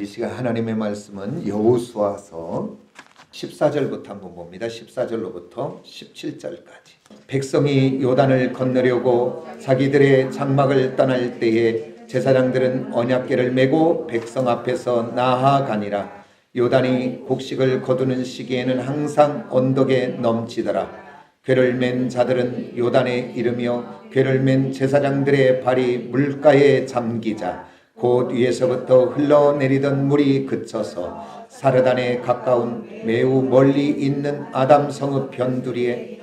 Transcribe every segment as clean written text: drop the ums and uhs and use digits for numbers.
오늘 이 시간 하나님의 말씀은 여호수아서 14절부터 한번 봅니다. 14절로부터 17절까지. 백성이 요단을 건너려고 자기들의 장막을 떠날 때에 제사장들은 언약궤를 메고 백성 앞에서 나아가니라. 요단이 곡식을 거두는 시기에는 항상 언덕에 넘치더라. 궤를 맨 자들은 요단에 이르며 궤를 맨 제사장들의 발이 물가에 잠기자 곧 위에서부터 흘러내리던 물이 그쳐서 사르단에 가까운 매우 멀리 있는 아담 성읍 변두리에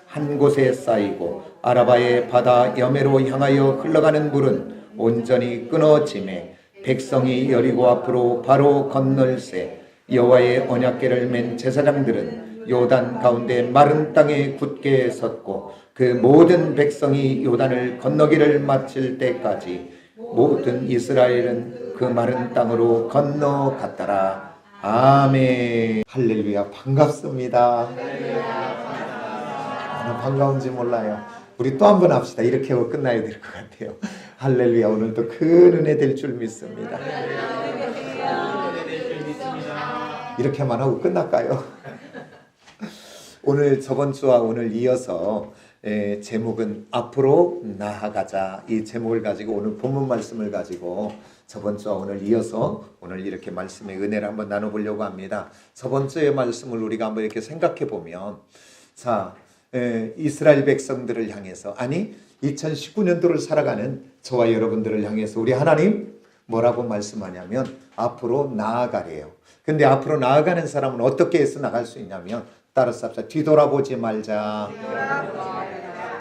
한 곳에 쌓이고 아라바의 바다 여매로 향하여 흘러가는 물은 온전히 끊어지매 백성이 여리고 앞으로 바로 건널새 여호와의 언약궤를 맨 제사장들은 요단 가운데 마른 땅에 굳게 섰고 그 모든 백성이 요단을 건너기를 마칠 때까지 모든 이스라엘은 그 마른 땅으로 건너갔더라. 아멘. 할렐루야. 반갑습니다. 얼마나 반가운지 몰라요. 우리 또 한 번 합시다. 이렇게 하고 끝나야 될 것 같아요. 할렐루야. 오늘도 큰 은혜 될 줄 믿습니다. 이렇게만 하고 끝날까요? 오늘 저번 주와 오늘 이어서 제목은 앞으로 나아가자. 이 제목을 가지고 오늘 본문 말씀을 가지고 저번 주와 오늘 이어서 오늘 이렇게 말씀의 은혜를 한번 나눠보려고 합니다. 저번 주의 말씀을 우리가 한번 이렇게 생각해 보면 자, 이스라엘 백성들을 향해서 아니 2019년도를 살아가는 저와 여러분들을 향해서 우리 하나님 뭐라고 말씀하냐면 앞으로 나아가래요. 근데 앞으로 나아가는 사람은 어떻게 해서 나갈 수 있냐면 따라서 합시다. 뒤돌아보지 말자.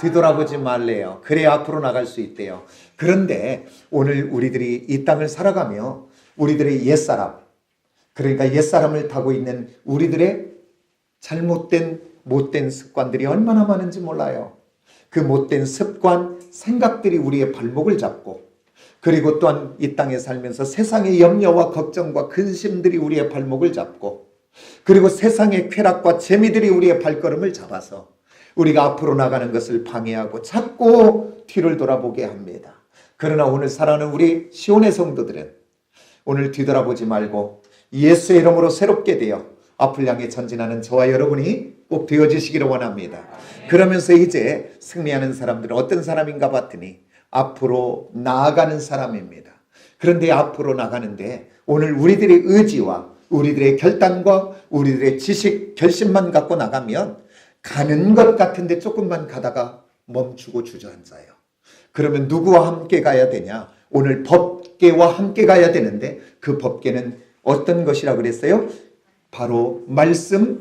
뒤돌아보지 말래요. 그래야 앞으로 나갈 수 있대요. 그런데 오늘 우리들이 이 땅을 살아가며 우리들의 옛사람, 그러니까 옛사람을 타고 있는 우리들의 잘못된 못된 습관들이 얼마나 많은지 몰라요. 그 못된 습관, 생각들이 우리의 발목을 잡고 그리고 또한 이 땅에 살면서 세상의 염려와 걱정과 근심들이 우리의 발목을 잡고 그리고 세상의 쾌락과 재미들이 우리의 발걸음을 잡아서 우리가 앞으로 나가는 것을 방해하고 자꾸 뒤를 돌아보게 합니다. 그러나 오늘 살아가는 우리 시온의 성도들은 오늘 뒤돌아보지 말고 예수의 이름으로 새롭게 되어 앞을 향해 전진하는 저와 여러분이 꼭 되어지시기를 원합니다. 그러면서 이제 승리하는 사람들은 어떤 사람인가 봤더니 앞으로 나아가는 사람입니다. 그런데 앞으로 나가는데 오늘 우리들의 의지와 우리들의 결단과 우리들의 지식, 결심만 갖고 나가면 가는 것 같은데 조금만 가다가 멈추고 주저앉아요. 그러면 누구와 함께 가야 되냐? 오늘 법궤와 함께 가야 되는데 그 법궤는 어떤 것이라고 그랬어요? 바로 말씀의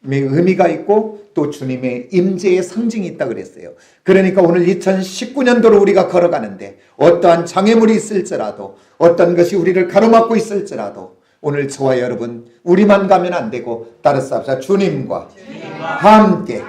의미가 있고 또 주님의 임재의 상징이 있다고 그랬어요. 그러니까 오늘 2019년도로 우리가 걸어가는데 어떠한 장애물이 있을지라도 어떤 것이 우리를 가로막고 있을지라도 오늘 저와 여러분 우리만 가면 안 되고 따라서 합시다. 주님과 함께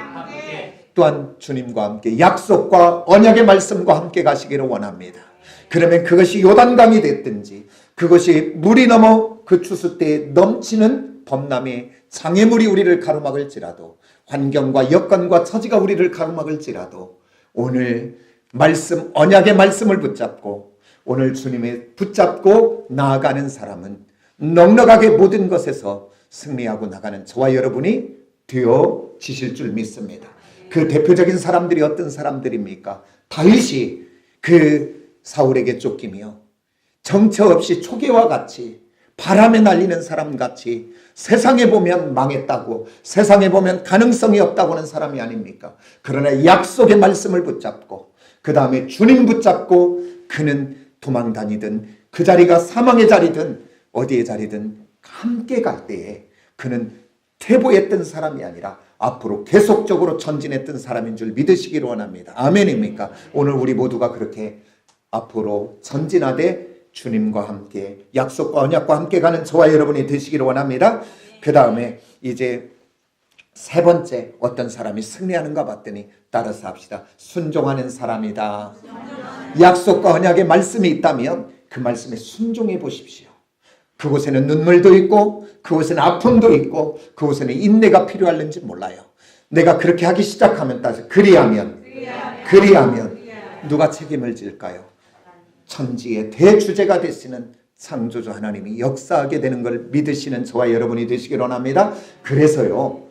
또한 주님과 함께 약속과 언약의 말씀과 함께 가시기를 원합니다. 그러면 그것이 요단강이 됐든지 그것이 물이 넘어 그 추수 때에 넘치는 범람의 장애물이 우리를 가로막을지라도 환경과 여건과 처지가 우리를 가로막을지라도 오늘 말씀 언약의 말씀을 붙잡고 오늘 주님의 붙잡고 나아가는 사람은 넉넉하게 모든 것에서 승리하고 나가는 저와 여러분이 되어지실 줄 믿습니다. 그 대표적인 사람들이 어떤 사람들입니까? 다윗이 그 사울에게 쫓기며 정처 없이 초계와 같이 바람에 날리는 사람같이 세상에 보면 망했다고 세상에 보면 가능성이 없다고 하는 사람이 아닙니까? 그러나 약속의 말씀을 붙잡고 그 다음에 주님 붙잡고 그는 도망 다니든 그 자리가 사망의 자리든 어디의 자리든 함께 갈 때에 그는 퇴보했던 사람이 아니라 앞으로 계속적으로 전진했던 사람인 줄 믿으시기를 원합니다. 아멘입니까? 오늘 우리 모두가 그렇게 앞으로 전진하되 주님과 함께 약속과 언약과 함께 가는 저와 여러분이 되시기를 원합니다. 그 다음에 이제 세 번째 어떤 사람이 승리하는가 봤더니 따라서 합시다. 순종하는 사람이다. 약속과 언약의 말씀이 있다면 그 말씀에 순종해 보십시오. 그곳에는 눈물도 있고 그곳에는 아픔도 있고 그곳에는 인내가 필요할는지 몰라요. 내가 그렇게 하기 시작하면 따져 그리하면 누가 책임을 질까요? 천지의 대주제가 되시는 창조주 하나님이 역사하게 되는 걸 믿으시는 저와 여러분이 되시길 원합니다. 그래서요,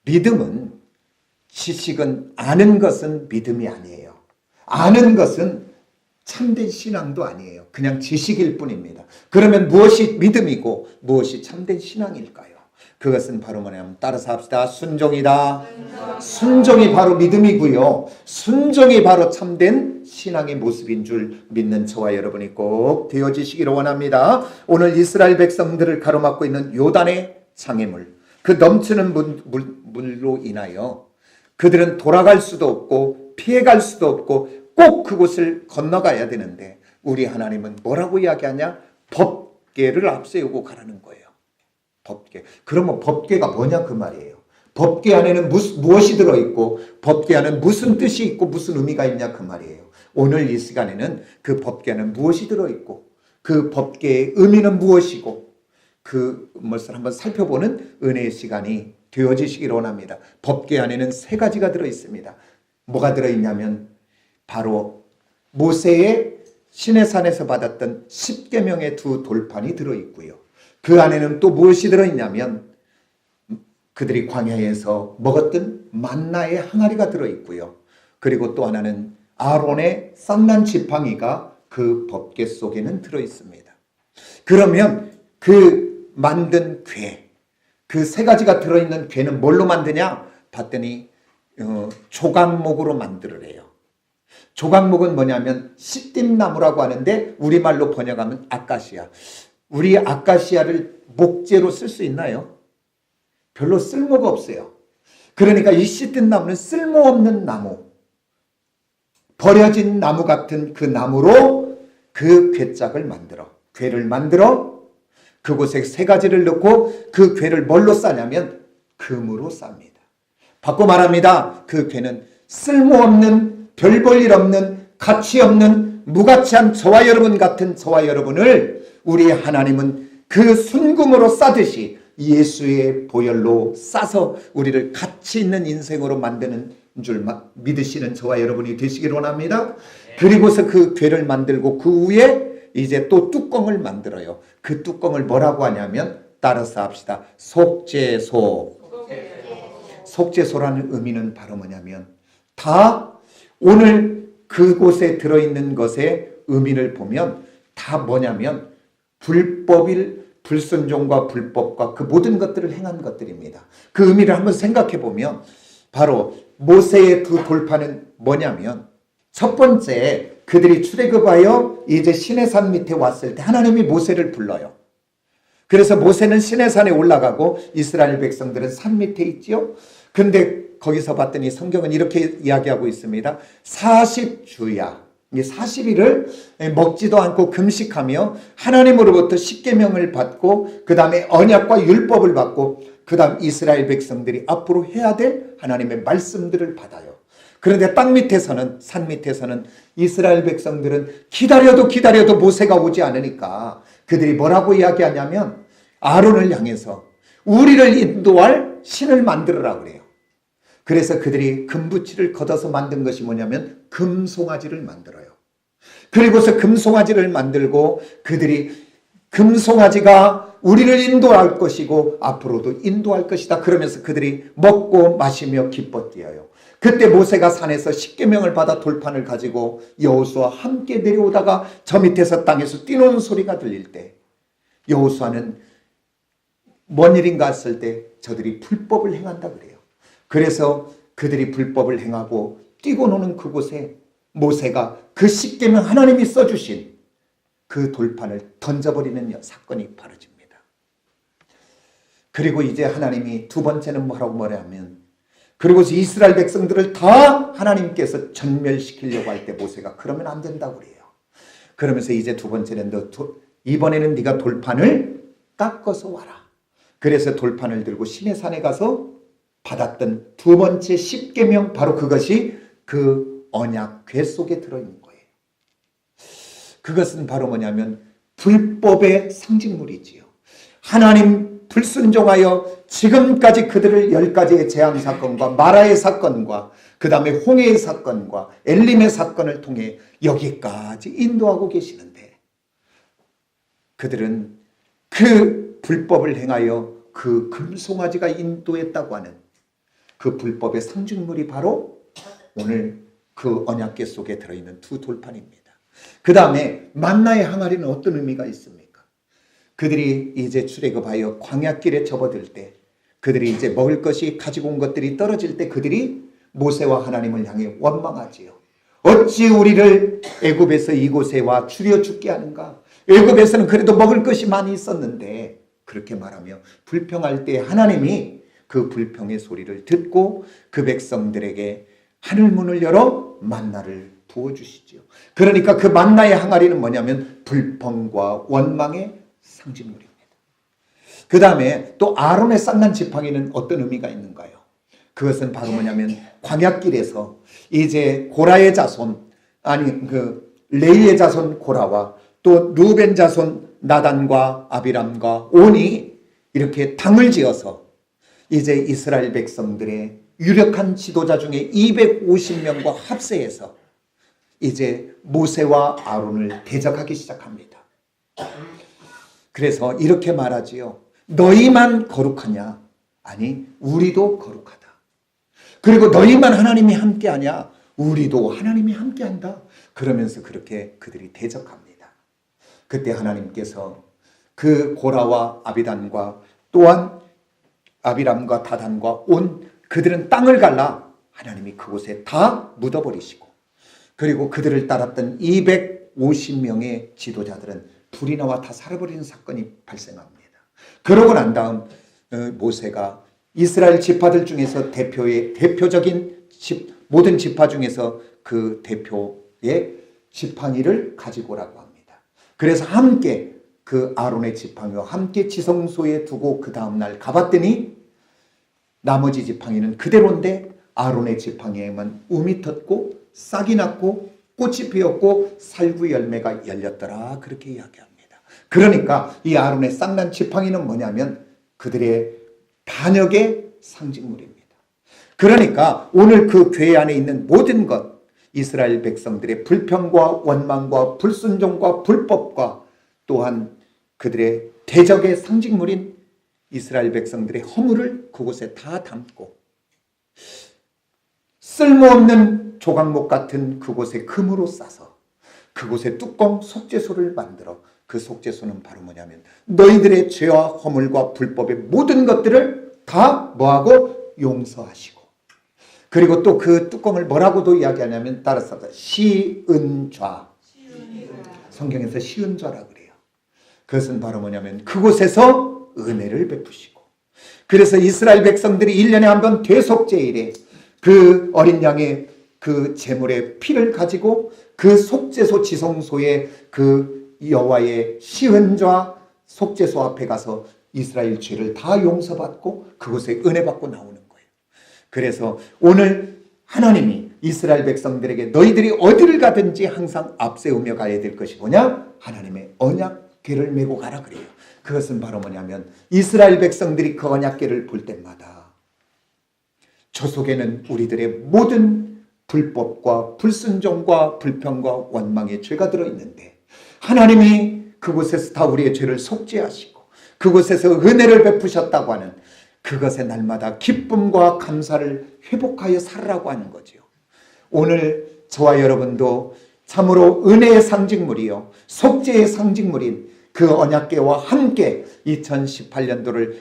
믿음은, 지식은, 아는 것은 믿음이 아니에요. 아는 것은 참된 신앙도 아니에요. 그냥 지식일 뿐입니다. 그러면 무엇이 믿음이고 무엇이 참된 신앙일까요? 그것은 바로 뭐냐면, 따라서 합시다. 순종이다. 순종이 바로 믿음이고요, 순종이 바로 참된 신앙의 모습인 줄 믿는 저와 여러분이 꼭 되어지시기를 원합니다. 오늘 이스라엘 백성들을 가로막고 있는 요단의 장애물, 그 넘치는 물로 인하여 그들은 돌아갈 수도 없고 피해갈 수도 없고 꼭 그곳을 건너가야 되는데, 우리 하나님은 뭐라고 이야기하냐? 법궤를 앞세우고 가라는 거예요. 법궤. 그러면 법궤가 뭐냐 그 말이에요. 법궤 안에는 무엇이 들어있고 법궤 안에는 무슨 뜻이 있고 무슨 의미가 있냐 그 말이에요. 오늘 이 시간에는 그 법궤 안에는 무엇이 들어있고 그 법궤의 의미는 무엇이고 그것을 한번 살펴보는 은혜의 시간이 되어지시기를 원합니다. 법궤 안에는 3가지가 들어있습니다. 뭐가 들어있냐면 바로 모세의 시내산에서 받았던 10계명의 2 돌판이 들어있고요, 그 안에는 또 무엇이 들어있냐면 그들이 광야에서 먹었던 만나의 항아리가 들어있고요, 그리고 또 하나는 아론의 쌍난 지팡이가 그 법궤 속에는 들어있습니다. 그러면 그 만든 궤, 그 3가지가 들어있는 궤는 뭘로 만드냐 봤더니 조각목으로 만들으래요. 조각목은 뭐냐면 시띠나무라고 하는데 우리말로 번역하면 아카시아. 우리 아카시아를 목재로 쓸 수 있나요? 별로 쓸모가 없어요. 그러니까 이 시띠나무는 쓸모없는 나무, 버려진 나무 같은 그 나무로 그 궤짝을 만들어, 궤를 만들어 그곳에 3가지를 넣고 그 궤를 뭘로 싸냐면 금으로 쌉니다. 바꿔 말합니다. 그 궤는 쓸모없는, 별 볼 일 없는, 가치 없는, 무가치한 저와 여러분 같은 저와 여러분을 우리 하나님은 그 순금으로 싸듯이 예수의 보혈로 싸서 우리를 가치 있는 인생으로 만드는 줄 믿으시는 저와 여러분이 되시기를 원합니다. 그리고서 그 궤를 만들고 그 위에 이제 또 뚜껑을 만들어요. 그 뚜껑을 뭐라고 하냐면, 따라서 합시다. 속죄소. 속죄소라는 의미는 바로 뭐냐면, 다 오늘 그곳에 들어있는 것의 의미를 보면 다 뭐냐면 불순종과 불법과 그 모든 것들을 행한 것들입니다. 그 의미를 한번 생각해 보면 바로 모세의 2 돌판은 뭐냐면, 첫 번째 그들이 출애굽하여 이제 시내산 밑에 왔을 때 하나님이 모세를 불러요. 그래서 모세는 시내산에 올라가고 이스라엘 백성들은 산 밑에 있지요. 근데 거기서 봤더니 성경은 이렇게 이야기하고 있습니다. 40주야. 40일을 먹지도 않고 금식하며 하나님으로부터 10계명을 받고 그 다음에 언약과 율법을 받고 그 다음 이스라엘 백성들이 앞으로 해야 될 하나님의 말씀들을 받아요. 그런데 땅 밑에서는, 산 밑에서는 이스라엘 백성들은 기다려도 모세가 오지 않으니까 그들이 뭐라고 이야기하냐면 아론을 향해서 우리를 인도할 신을 만들어라 그래요. 그래서 그들이 금붙이를 걷어서 만든 것이 뭐냐면 금송아지를 만들어요. 그리고서 금송아지를 만들고 그들이 금송아지가 우리를 인도할 것이고 앞으로도 인도할 것이다. 그러면서 그들이 먹고 마시며 기뻐 뛰어요. 그때 모세가 산에서 10계명을 받아 돌판을 가지고 여호수아와 함께 내려오다가 저 밑에서 땅에서 뛰노는 소리가 들릴 때 여호수아는 뭔 일인가 했을 때 저들이 불법을 행한다 그래요. 그래서 그들이 불법을 행하고 뛰고 노는 그곳에 모세가 그 10계명 하나님이 써주신 그 돌판을 던져버리는 사건이 벌어집니다. 그리고 이제 하나님이 2번째는 뭐냐면, 그리고서 이스라엘 백성들을 다 하나님께서 전멸시키려고 할 때 모세가 그러면 안 된다고 그래요. 그러면서 이제 2번째는 이번에는 네가 돌판을 깎아서 와라. 그래서 돌판을 들고 시내산에 가서 받았던 2번째 10계명, 바로 그것이 그 언약 궤 속에 들어있는 거예요. 그것은 바로 뭐냐면 불법의 상징물이지요. 하나님 불순종하여 지금까지 그들을 10가지의 재앙 사건과 마라의 사건과 그 다음에 홍해의 사건과 엘림의 사건을 통해 여기까지 인도하고 계시는데, 그들은 그 불법을 행하여 그 금송아지가 인도했다고 하는 그 불법의 상징물이 바로 오늘 그 언약궤 속에 들어있는 두 돌판입니다. 그 다음에 만나의 항아리는 어떤 의미가 있습니까? 그들이 이제 출애굽하여 광야길에 접어들 때, 그들이 이제 먹을 것이 가지고 온 것들이 떨어질 때 그들이 모세와 하나님을 향해 원망하지요. 어찌 우리를 애굽에서 이곳에 와 추려 죽게 하는가? 애굽에서는 그래도 먹을 것이 많이 있었는데, 그렇게 말하며 불평할 때 하나님이 그 불평의 소리를 듣고 그 백성들에게 하늘문을 열어 만나를 부어주시지요. 그러니까 그 만나의 항아리는 뭐냐면 불평과 원망의 상징물입니다. 그 다음에 또 아론의 쌍난 지팡이는 어떤 의미가 있는가요? 그것은 바로 뭐냐면 광야길에서 이제 고라의 자손, 아니 그 레위의 자손 고라와 또 루벤 자손 나단과 아비람과 온이 이렇게 당을 지어서 이제 이스라엘 백성들의 유력한 지도자 중에 250명과 합세해서 이제 모세와 아론을 대적하기 시작합니다. 그래서 이렇게 말하지요. 너희만 거룩하냐? 아니, 우리도 거룩하다. 그리고 너희만 하나님이 함께하냐? 우리도 하나님이 함께한다. 그러면서 그렇게 그들이 대적합니다. 그때 하나님께서 그 고라와 아비단과 또한 아비람과 다단과 온 그들은 땅을 갈라 하나님이 그곳에 다 묻어버리시고, 그리고 그들을 따랐던 250명의 지도자들은 불이 나와 다 살아버리는 사건이 발생합니다. 그러고 난 다음 모세가 이스라엘 지파들 중에서 대표적인 모든 지파 중에서 그 대표의 지팡이를 가지고 오라고 합니다. 그래서 함께 그 아론의 지팡이와 함께 지성소에 두고 그 다음날 가봤더니 나머지 지팡이는 그대로인데 아론의 지팡이에만 움이 텄고 싹이 났고 꽃이 피었고 살구 열매가 열렸더라, 그렇게 이야기합니다. 그러니까 이 아론의 쌍난 지팡이는 뭐냐면 그들의 반역의 상징물입니다. 그러니까 오늘 그 궤 안에 있는 모든 것, 이스라엘 백성들의 불평과 원망과 불순종과 불법과 또한 그들의 대적의 상징물인 이스라엘 백성들의 허물을 그곳에 다 담고 쓸모없는 조각목 같은 그곳에 금으로 싸서 그곳에 뚜껑 속죄소를 만들어, 그 속죄소는 바로 뭐냐면 너희들의 죄와 허물과 불법의 모든 것들을 다 뭐하고 용서하시고, 그리고 또 그 뚜껑을 뭐라고도 이야기하냐면 따라서 시은좌, 성경에서 시은좌라 그래요. 그것은 바로 뭐냐면 그곳에서 은혜를 베푸시고, 그래서 이스라엘 백성들이 1년에 한 번 대속제일에 그 어린 양의 그 제물의 피를 가지고 그 속죄소 지성소에 그 여호와의 시은좌 속죄소 앞에 가서 이스라엘 죄를 다 용서받고 그곳에 은혜 받고 나오는 거예요. 그래서 오늘 하나님이 이스라엘 백성들에게 너희들이 어디를 가든지 항상 앞세우며 가야 될 것이 뭐냐? 하나님의 언약궤를 메고 가라 그래요. 그것은 바로 뭐냐면 이스라엘 백성들이 그 언약궤를 볼 때마다 저 속에는 우리들의 모든 불법과 불순종과 불평과 원망의 죄가 들어있는데 하나님이 그곳에서 다 우리의 죄를 속죄하시고 그곳에서 은혜를 베푸셨다고 하는 그것에 날마다 기쁨과 감사를 회복하여 살으라고 하는 거죠. 오늘 저와 여러분도 참으로 은혜의 상징물이요 속죄의 상징물인 그 언약궤와 함께 2018년도를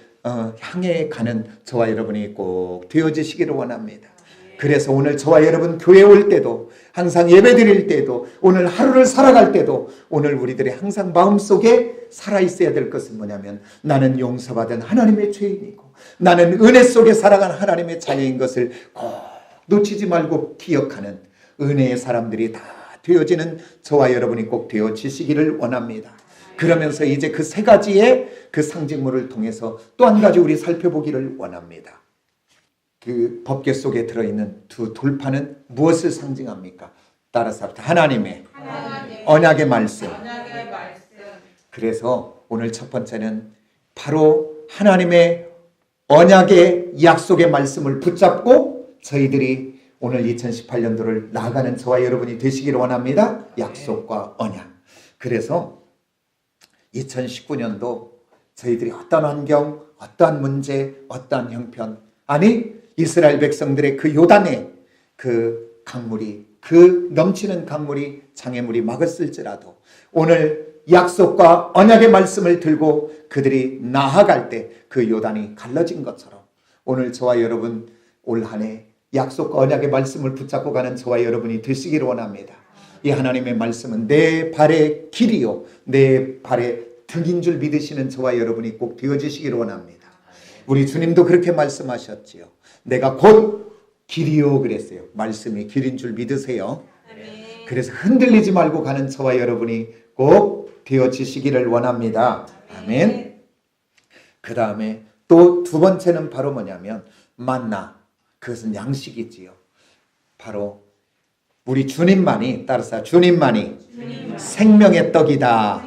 향해 가는 저와 여러분이 꼭 되어지시기를 원합니다. 그래서 오늘 저와 여러분 교회 올 때도 항상 예배 드릴 때도 오늘 하루를 살아갈 때도 오늘 우리들이 항상 마음속에 살아있어야 될 것은 뭐냐면 나는 용서받은 하나님의 죄인이고 나는 은혜 속에 살아간 하나님의 자녀인 것을 꼭 놓치지 말고 기억하는 은혜의 사람들이 다 되어지는 저와 여러분이 꼭 되어지시기를 원합니다. 그러면서 이제 그 세 가지의 그 상징물을 통해서 또 한 가지 우리 살펴보기를 원합니다. 그 법궤 속에 들어있는 두 돌판은 무엇을 상징합니까? 따라서 하나님의 언약의 말씀. 그래서 오늘 첫 번째는 바로 하나님의 언약의 약속의 말씀을 붙잡고 저희들이 오늘 2018년도를 나아가는 저와 여러분이 되시기를 원합니다. 약속과 언약. 그래서 2019년도 저희들이 어떠한 환경, 어떠한 문제, 어떠한 형편, 아니 이스라엘 백성들의 그 요단의 그 강물이, 그 넘치는 강물이, 장애물이 막았을지라도 오늘 약속과 언약의 말씀을 들고 그들이 나아갈 때 그 요단이 갈라진 것처럼 오늘 저와 여러분 올 한 해 약속과 언약의 말씀을 붙잡고 가는 저와 여러분이 되시기를 원합니다. 이 하나님의 말씀은 내 발의 길이요 내 발의 등인 줄 믿으시는 저와 여러분이 꼭 되어지시기를 원합니다. 우리 주님도 그렇게 말씀하셨지요. 내가 곧 길이요 그랬어요. 말씀이 길인 줄 믿으세요. 그래서 흔들리지 말고 가는 저와 여러분이 꼭 되어지시기를 원합니다. 아멘. 그 다음에 또 두 번째는 바로 뭐냐면 만나, 그것은 양식이지요. 바로 우리 주님만이, 따라서 주님만이 생명의 떡이다.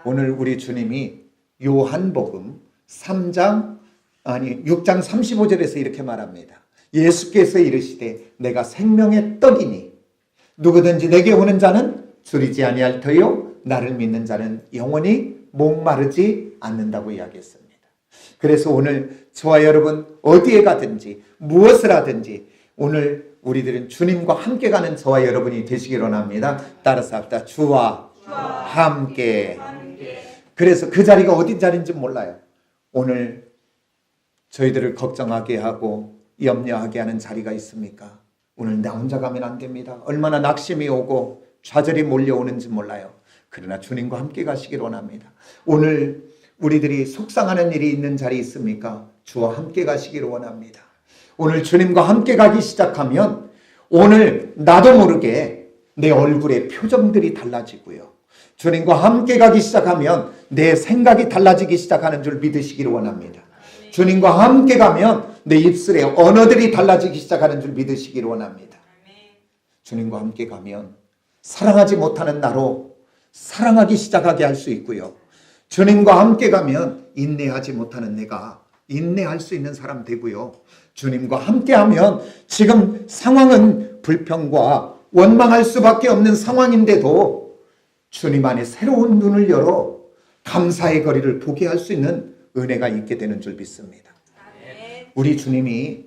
오늘 우리 주님이 요한복음 6장 35절에서 이렇게 말합니다. 예수께서 이르시되 내가 생명의 떡이니 누구든지 내게 오는 자는 줄이지 아니할 터요 나를 믿는 자는 영원히 목마르지 않는다고 이야기했습니다. 그래서 오늘 저와 여러분 어디에 가든지 무엇을 하든지 오늘 우리들은 주님과 함께 가는 저와 여러분이 되시기를 원합니다. 따라서 합시다. 주와 함께. 그래서 그 자리가 어디 자리인지 몰라요. 오늘 저희들을 걱정하게 하고 염려하게 하는 자리가 있습니까? 오늘 나 혼자 가면 안 됩니다. 얼마나 낙심이 오고 좌절이 몰려오는지 몰라요. 그러나 주님과 함께 가시기를 원합니다. 오늘 우리들이 속상하는 일이 있는 자리 있습니까? 주와 함께 가시기를 원합니다. 오늘 주님과 함께 가기 시작하면 오늘 나도 모르게 내 얼굴의 표정들이 달라지고요. 주님과 함께 가기 시작하면 내 생각이 달라지기 시작하는 줄 믿으시기를 원합니다. 주님과 함께 가면 내 입술의 언어들이 달라지기 시작하는 줄 믿으시기를 원합니다. 주님과 함께 가면 사랑하지 못하는 나로 사랑하기 시작하게 할 수 있고요. 주님과 함께 가면 인내하지 못하는 내가 인내할 수 있는 사람 되고요. 주님과 함께하면 지금 상황은 불평과 원망할 수밖에 없는 상황인데도 주님 안에 새로운 눈을 열어 감사의 거리를 보게 할 수 있는 은혜가 있게 되는 줄 믿습니다. 우리 주님이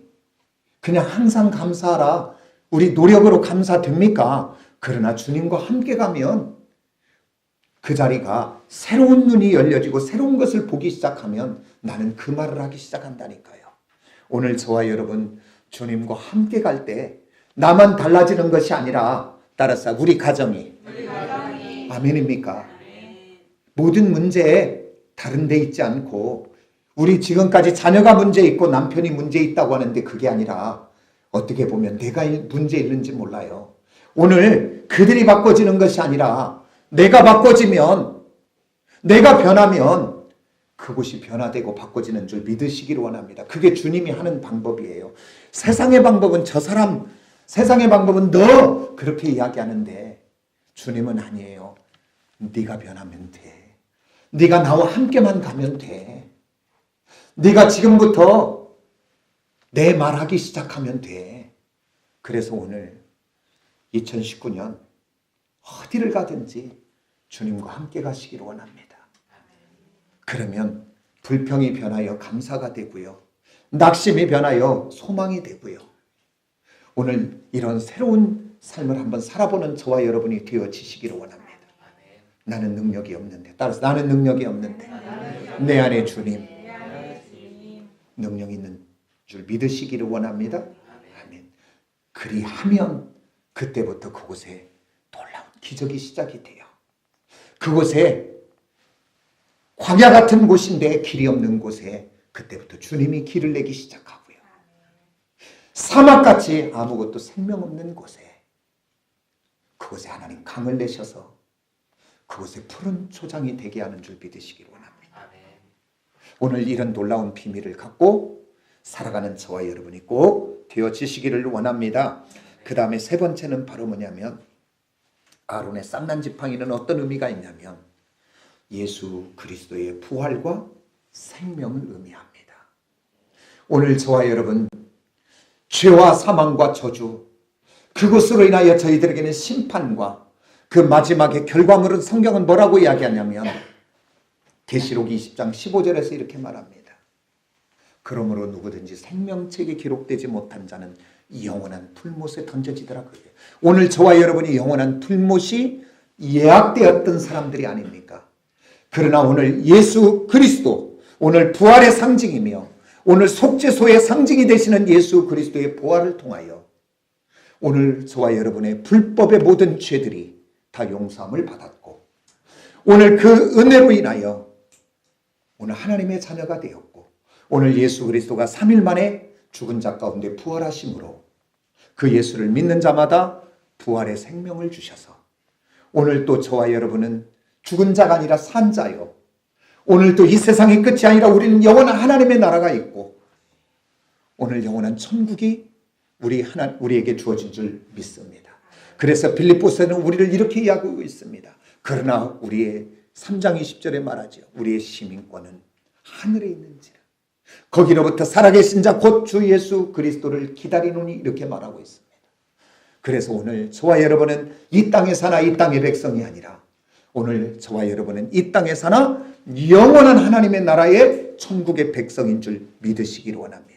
그냥 항상 감사하라, 우리 노력으로 감사됩니까? 그러나 주님과 함께 가면 그 자리가 새로운 눈이 열려지고 새로운 것을 보기 시작하면 나는 그 말을 하기 시작한다니까요. 오늘 저와 여러분 주님과 함께 갈 때 나만 달라지는 것이 아니라 따라서 우리 가정이 아멘입니까? 모든 문제에 다른 데 있지 않고 우리 지금까지 자녀가 문제 있고 남편이 문제 있다고 하는데 그게 아니라 어떻게 보면 내가 문제 있는지 몰라요. 오늘 그들이 바꿔지는 것이 아니라 내가 바꿔지면, 내가 변하면 그곳이 변화되고 바꿔지는 줄 믿으시기를 원합니다. 그게 주님이 하는 방법이에요. 세상의 방법은 저 사람, 세상의 방법은 너 그렇게 이야기하는데 주님은 아니에요. 네가 변하면 돼. 네가 나와 함께만 가면 돼. 네가 지금부터 내 말하기 시작하면 돼. 그래서 오늘 2019년 어디를 가든지 주님과 함께 가시기를 원합니다. 그러면 불평이 변하여 감사가 되고요. 낙심이 변하여 소망이 되고요. 오늘 이런 새로운 삶을 한번 살아보는 저와 여러분이 되어지시기를 원합니다. 나는 능력이 없는데, 따라서 나는 능력이 없는데 내 안에 주님 능력 있는 줄 믿으시기를 원합니다. 아멘. 그리하면 그때부터 그곳에 놀라운 기적이 시작이 돼요. 그곳에 광야 같은 곳인데 길이 없는 곳에 그때부터 주님이 길을 내기 시작하고요. 사막같이 아무것도 생명 없는 곳에 그곳에 하나님 강을 내셔서 그곳에 푸른 초장이 되게 하는 줄 믿으시기를 원합니다. 오늘 이런 놀라운 비밀을 갖고 살아가는 저와 여러분이 꼭 되어지시기를 원합니다. 그 다음에 세 번째는 바로 뭐냐면 아론의 쌍난 지팡이는 어떤 의미가 있냐면 예수 그리스도의 부활과 생명을 의미합니다. 오늘 저와 여러분 죄와 사망과 저주 그것으로 인하여 저희들에게는 심판과 그 마지막의 결과물은 성경은 뭐라고 이야기하냐면 계시록 20장 15절에서 이렇게 말합니다. 그러므로 누구든지 생명책에 기록되지 못한 자는 영원한 풀못에 던져지더라 그래요. 오늘 저와 여러분이 영원한 풀못이 예약되었던 사람들이 아닙니까? 그러나 오늘 예수 그리스도, 오늘 부활의 상징이며 오늘 속죄소의 상징이 되시는 예수 그리스도의 부활을 통하여 오늘 저와 여러분의 불법의 모든 죄들이 다 용서함을 받았고 오늘 그 은혜로 인하여 오늘 하나님의 자녀가 되었고 오늘 예수 그리스도가 3일 만에 죽은 자 가운데 부활하심으로 그 예수를 믿는 자마다 부활의 생명을 주셔서 오늘 또 저와 여러분은 죽은 자가 아니라 산 자요. 오늘 또 이 세상의 끝이 아니라 우리는 영원한 하나님의 나라가 있고 오늘 영원한 천국이 우리에게 주어진 줄 믿습니다. 그래서 빌립보서는 우리를 이렇게 이야기하고 있습니다. 그러나 우리의 3장 20절에 말하죠. 우리의 시민권은 하늘에 있는지라. 거기로부터 살아계신 자 곧 주 예수 그리스도를 기다리노니 이렇게 말하고 있습니다. 그래서 오늘 저와 여러분은 이 땅에 사나 이 땅의 백성이 아니라 오늘 저와 여러분은 이 땅에 사나 영원한 하나님의 나라의 천국의 백성인 줄 믿으시기를 원합니다.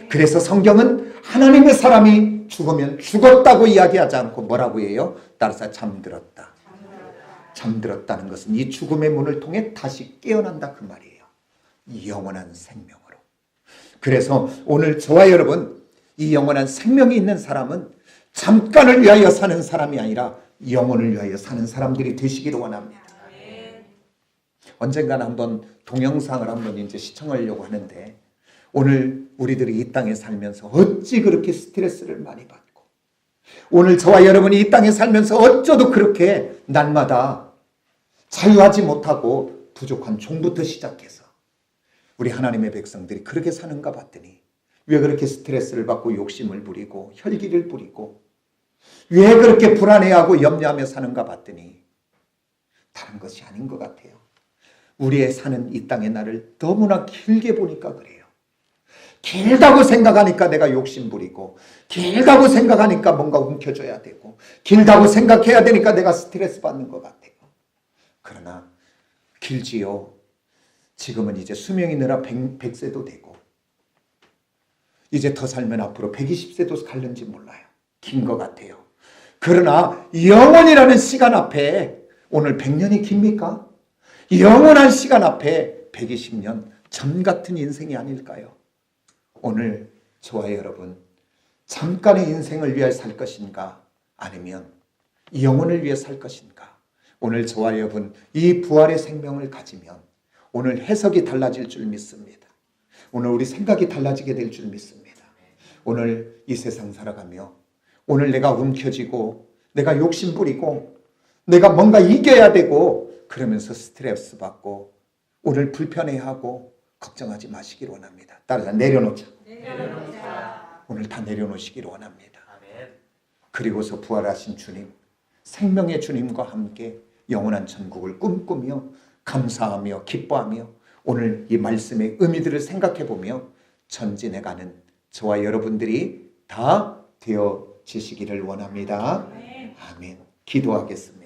그래서 성경은 하나님의 사람이 죽으면 죽었다고 이야기하지 않고 뭐라고 해요? 따라서 잠들었다. 잠들었다는 것은 이 죽음의 문을 통해 다시 깨어난다 그 말이에요. 영원한 생명으로. 그래서 오늘 저와 여러분 이 영원한 생명이 있는 사람은 잠깐을 위하여 사는 사람이 아니라 영혼을 위하여 사는 사람들이 되시기를 원합니다. 언젠가는 한번 동영상을 한번 이제 시청하려고 하는데 오늘 우리들이 이 땅에 살면서 어찌 그렇게 스트레스를 많이 받고 오늘 저와 여러분이 이 땅에 살면서 어쩌도 그렇게 날마다 자유하지 못하고 부족한 종부터 시작해서 우리 하나님의 백성들이 그렇게 사는가 봤더니 왜 그렇게 스트레스를 받고 욕심을 부리고 혈기를 부리고 왜 그렇게 불안해하고 염려하며 사는가 봤더니 다른 것이 아닌 것 같아요. 우리의 사는 이 땅의 날을 너무나 길게 보니까 그래요. 길다고 생각하니까 내가 욕심 부리고 길다고 생각하니까 뭔가 움켜줘야 되고 길다고 생각해야 되니까 내가 스트레스 받는 것 같아요. 그러나 길지요. 지금은 이제 수명이 늘어 100세도 되고 이제 더 살면 앞으로 120세도 갈는지 몰라요. 긴 것 같아요. 그러나 영원이라는 시간 앞에 오늘 100년이 깁니까? 영원한 시간 앞에 120년 전 같은 인생이 아닐까요? 오늘 저와 여러분 잠깐의 인생을 위해 살 것인가 아니면 영혼을 위해 살 것인가? 오늘 저와 여러분 이 부활의 생명을 가지면 오늘 해석이 달라질 줄 믿습니다. 오늘 우리 생각이 달라지게 될 줄 믿습니다. 오늘 이 세상 살아가며 오늘 내가 움켜쥐고 내가 욕심 부리고 내가 뭔가 이겨야 되고 그러면서 스트레스 받고 오늘 불편해하고 걱정하지 마시기를 원합니다. 따라서 내려놓자. 오늘 다 내려놓으시기를 원합니다. 그리고서 부활하신 주님, 생명의 주님과 함께 영원한 천국을 꿈꾸며 감사하며 기뻐하며 오늘 이 말씀의 의미들을 생각해보며 전진해가는 저와 여러분들이 다 되어지시기를 원합니다. 아멘. 기도하겠습니다.